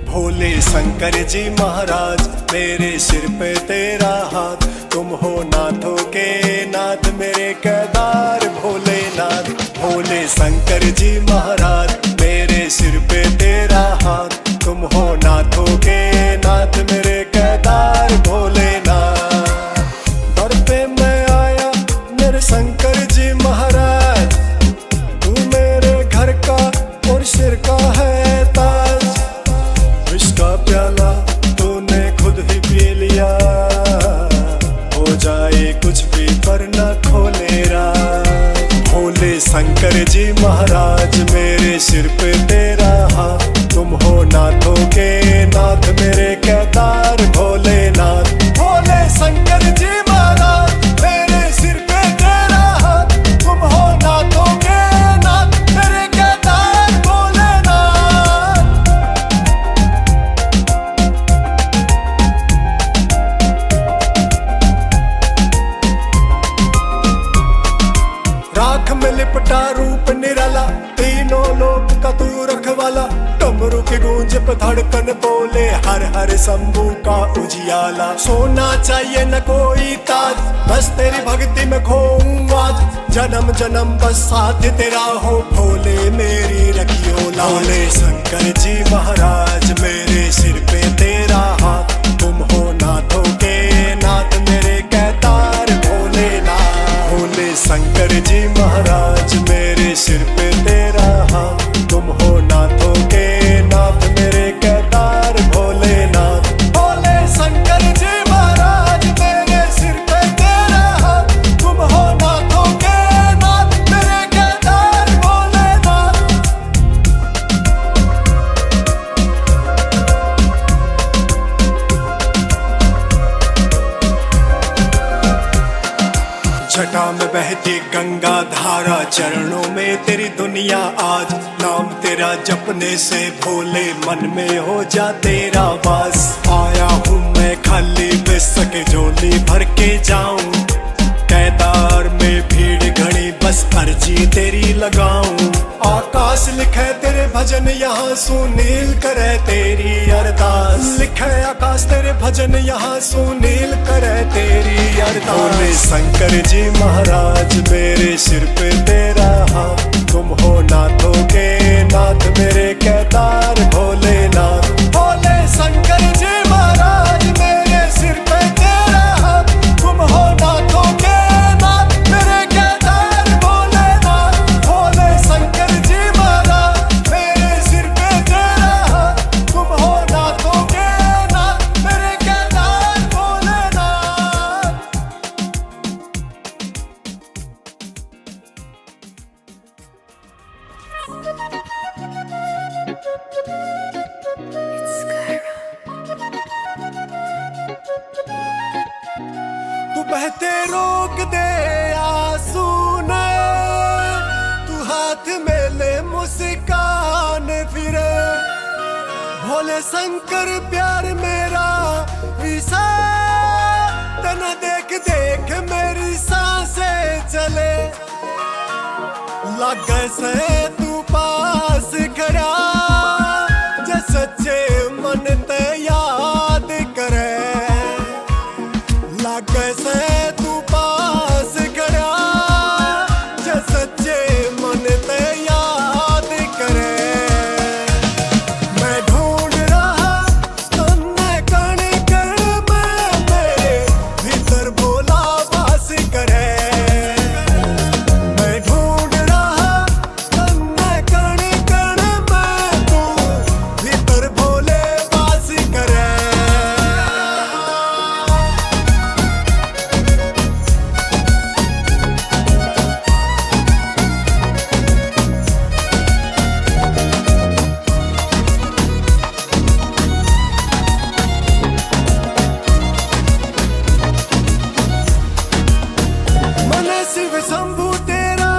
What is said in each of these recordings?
भोले शंकर जी महाराज मेरे सिर पे तेरा हाथ, तुम हो नाथों के नाथ मेरे केदार भोलेनाथ। भोले शंकर जी महाराज मेरे सिर पे तेरा हाथ, तुम हो नाथों के नाथ मेरे केदार भोलेनाथ। दर पे मैं आया मेरे शंकर जी महाराज, तू मेरे घर का और सिर का है ताज। इसका प्याला तूने खुद ही पी लिया, हो जाए कुछ भी पर न खोले राज। भोले शंकर जी महाराज मेरे सिर पे तेरा हाथ, तुम हो नाथों के नाथ मेरे केदार भोलेनाथ। भोले शंकर जी महाराज मेरे सिर पे तेरा हाथ, तुम हो नाथों के नाथ मेरे केदार भोलेनाथ। राख में लिपटा रूप निराला, तीनों लोक का तू रखवाला। डमरू की गूंज पे धड़कन बोले हर हर शंभू का उजियाला। सोना चाहिए न कोई ताज, बस तेरी भक्ति में खोऊं आज। जन्म जन्म बस साथ तेरा हो, भोले मेरी रखियो लाज। भोले शंकर जी महाराज मेरे सिर पे तेरा हाथ, तुम हो नाथों के नाथ मेरे केदार भोलेनाथ। भोले शंकर जी महाराज मेरे सिर पे तेरा हाथ, तुम हो नाथों के नाथ मेरे केदार भोलेनाथ। भोले शंकर जी महाराज मेरे सिर पे तेरा हाथ, तुम हो नाथों के नाथ मेरे केदार भोलेनाथ। जटा में बहती गंगा धारा, चरणों में तेरी दुनिया आज। नाम तेरा जपने से भोले मन में हो जा तेरा वास। आया हूँ मैं खाली बेसक झोली भर के जाऊं, केदार में भीड़ घड़ी बस अर्जी तेरी लगाऊं। आकाश लिखे तेरे भजन यहाँ सुनील करे तेरी अरदास। लिखे आकाश तेरे भजन यहाँ सुनील करे तेरी अरदास। भोले शंकर जी महाराज मेरे सिर पे तेरा हाथ, तुम हो नाथों के नाथ मेरे केदार भोलेनाथ। भोले शंकर जी महाराज मेरे सिर पे तेरा हाथ, तुम हो नाथों के नाथ मेरे केदार भोलेनाथ। भोले शंकर जी महाराज मेरे सिर पे तेरा हाथ, तुम हो नाथों के नाथ मेरे केदार भोलेनाथ। तू बहते रोक दे आंसू ने, तू हाथ में ले मुस्कान फिरे। भोले शंकर प्यार मेरा विसा, तना देख देख मेरी सांसें चले। लगे से तू पास खड़ा, जे सच्चे मन ते याद करे। लगे से तू पास खड़ा, जे सच्चे मन ते याद करे। मैं ढूंढ रहा तन्ने कण कण में, मेरे भीतर भोला वास करे। मैं ढूंढ रहा तन्ने कण कण में, तू भीतर भोले वास करे। मैंने शिव शंभू तेरा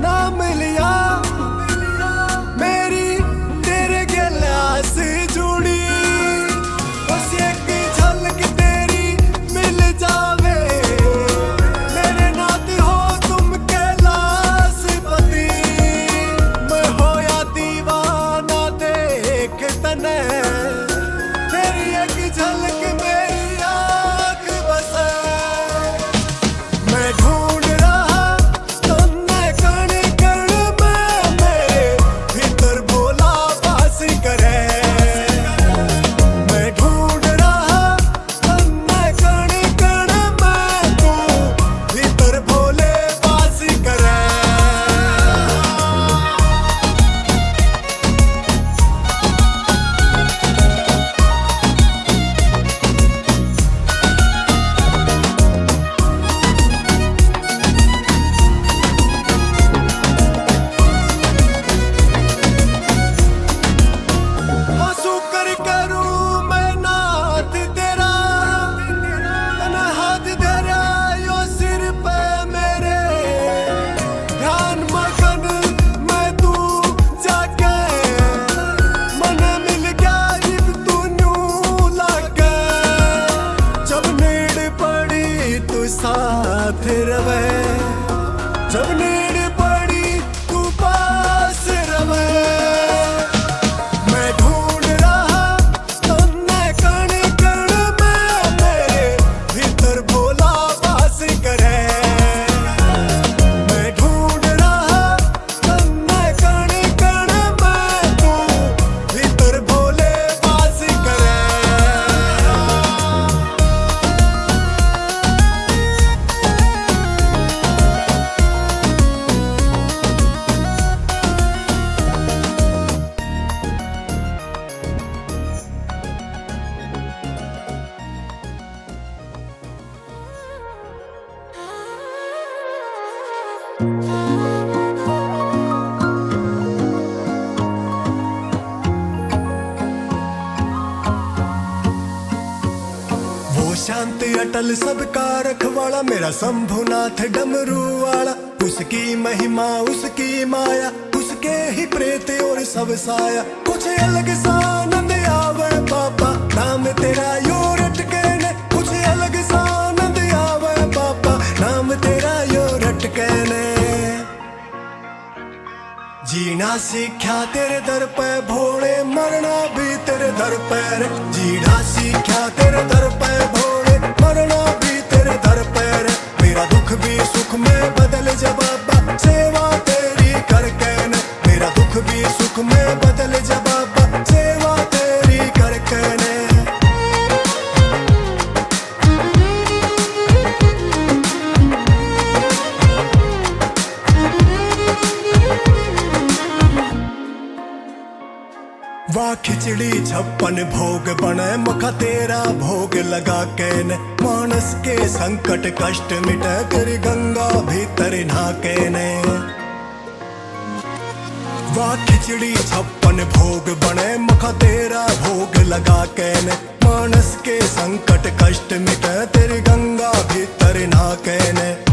नाम लिया, मेरी तेरे गला से जुड़ी। बस एक झलक तेरी मिल जावे, वो शांत अटल सबका रखवाला मेरा शंभुनाथ डमरू वाला, उसकी महिमा उसकी माया, उसके ही प्रेत और सब साया। कुछ अलग सा आनंद आवे बाबा, नाम तेरा यो रटके ने। कुछ अलग सा आनंद आवे बाबा, नाम तेरा यो रटके ने। जीना सीखा तेरे दर पे भोले, मरना भी तेरे दर पे रे। जीना सीखा तेरे दर पे भोले, मरना भी तेरे दर पे रे। मेरा दुख भी सुख में बदल जा बाबा, सेवा तेरी करके ने। मेरा दुख भी सुख में बदल जा बाबा, सेवा तेरी करके ने। वाह खिचड़ी 56 भोग बने, मखा तेरा भोग लगा के ने। मानस के संकट कष्ट मिटे, तेरी गंगा भीतर नहाके ने। वाह खिचड़ी 56 भोग बने, मखा तेरा भोग लगा के ने। मानस के संकट कष्ट मिटे, तेरी गंगा भीतर नहाके ने।